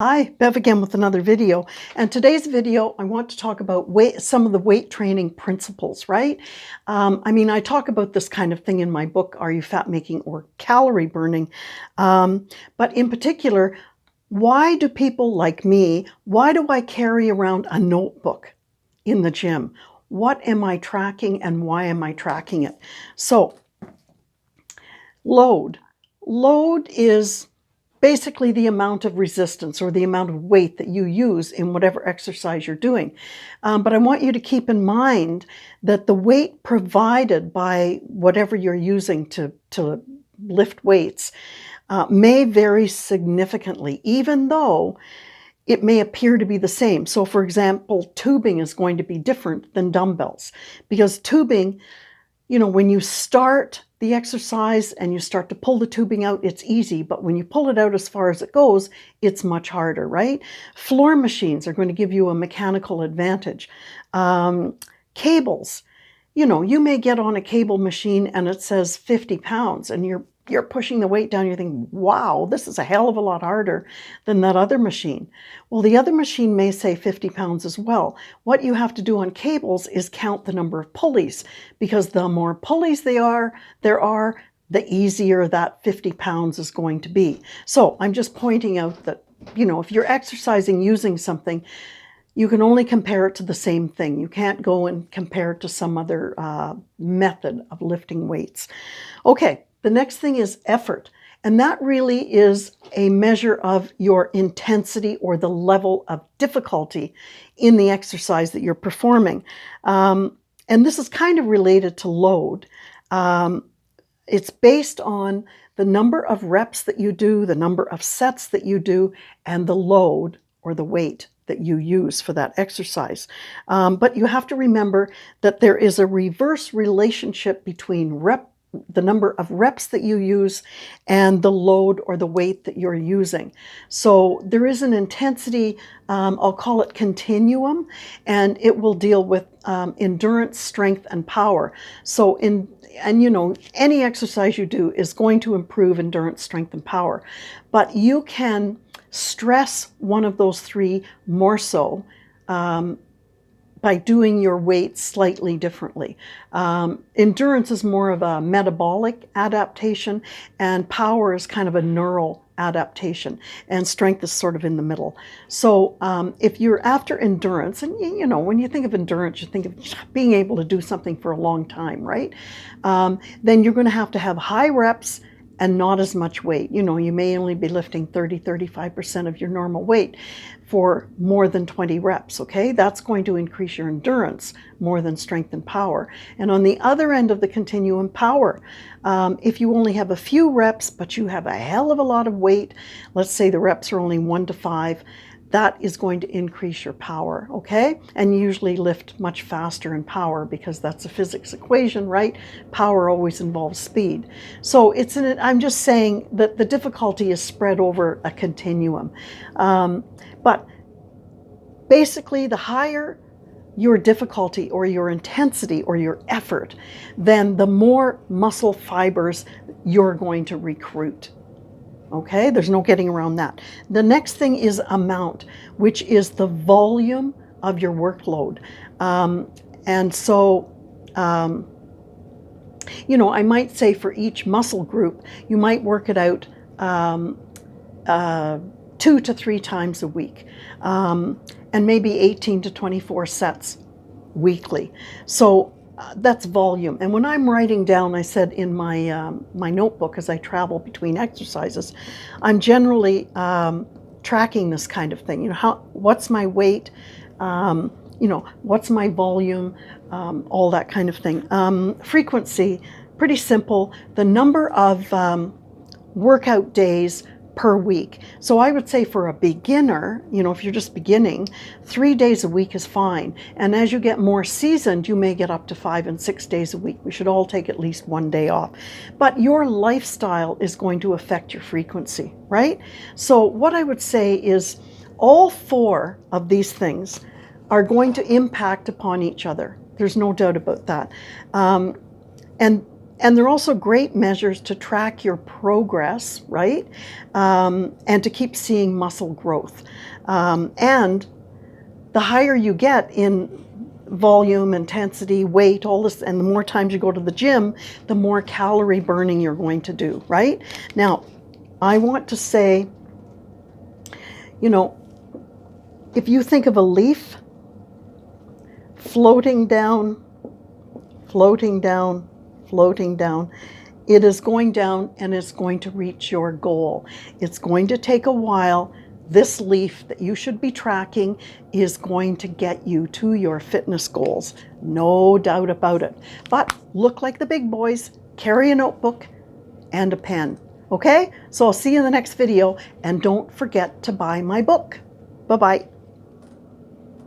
Hi, Bev again with another video. And today's video, I want to talk about some of the weight training principles, right? I talk about this kind of thing in my book, Are You Fat Making or Calorie Burning? But in particular, why do people like me, why do I carry around a notebook in the gym? What am I tracking and why am I tracking it? So, load. Load is basically the amount of resistance or the amount of weight that you use in whatever exercise you're doing. But I want you to keep in mind that the weight provided by whatever you're using to lift weights may vary significantly, even though it may appear to be the same. So for example, tubing is going to be different than dumbbells because tubing, when you start the exercise and you start to pull the tubing out, it's easy. But when you pull it out as far as it goes, it's much harder, right? Floor machines are going to give you a mechanical advantage. Cables, you may get on a cable machine and it says 50 pounds and you're pushing the weight down, you're thinking, wow, this is a hell of a lot harder than that other machine. Well, the other machine may say 50 pounds as well. What you have to do on cables is count the number of pulleys, because the more pulleys there are, the easier that 50 pounds is going to be. So I'm just pointing out that, if you're exercising using something, you can only compare it to the same thing. You can't go and compare it to some other method of lifting weights. Okay. The next thing is effort, and that really is a measure of your intensity or the level of difficulty in the exercise that you're performing. And this is kind of related to load. It's based on the number of reps that you do, the number of sets that you do, and the load or the weight that you use for that exercise. But you have to remember that there is a reverse relationship between the number of reps that you use and the load or the weight that you're using. So there is an intensity, I'll call it continuum, and it will deal with endurance, strength, and power. So any exercise you do is going to improve endurance, strength, and power. But you can stress one of those three more so by doing your weight slightly differently. Endurance is more of a metabolic adaptation, and power is kind of a neural adaptation, and strength is sort of in the middle. So if you're after endurance, and when you think of endurance, you think of being able to do something for a long time, right? Then you're going to have high reps and not as much weight. You may only be lifting 30-35% of your normal weight for more than 20 reps, okay? That's going to increase your endurance more than strength and power. And on the other end of the continuum, power. If you only have a few reps, but you have a hell of a lot of weight, let's say the reps are only 1 to 5, that is going to increase your power, okay? And you usually lift much faster in power because that's a physics equation, right? Power always involves speed. So I'm just saying that the difficulty is spread over a continuum. But basically, the higher your difficulty or your intensity or your effort, then the more muscle fibers you're going to recruit. Okay, there's no getting around that. The next thing is amount, which is the volume of your workload. And so, I might say for each muscle group, you might work it out 2 to 3 times a week, and maybe 18 to 24 sets weekly. So that's volume. And when I'm writing down, I said in my my notebook as I travel between exercises, I'm generally tracking this kind of thing. What's my weight? What's my volume? All that kind of thing. Frequency, pretty simple. The number of workout days per week. So I would say for a beginner, if you're just beginning, 3 days a week is fine. And as you get more seasoned, you may get up to 5 and 6 days a week. We should all take at least 1 day off. But your lifestyle is going to affect your frequency, right? So what I would say is all 4 of these things are going to impact upon each other. There's no doubt about that. And And they're also great measures to track your progress, right? And to keep seeing muscle growth. And the higher you get in volume, intensity, weight, all this, and the more times you go to the gym, the more calorie burning you're going to do, right? Now, I want to say, you know, if you think of a leaf floating down, floating down, floating down, it is going down and it's going to reach your goal. It's going to take a while. This leaf that you should be tracking is going to get you to your fitness goals. No doubt about it. But look like the big boys, carry a notebook and a pen. Okay? So I'll see you in the next video, and don't forget to buy my book. Bye-bye.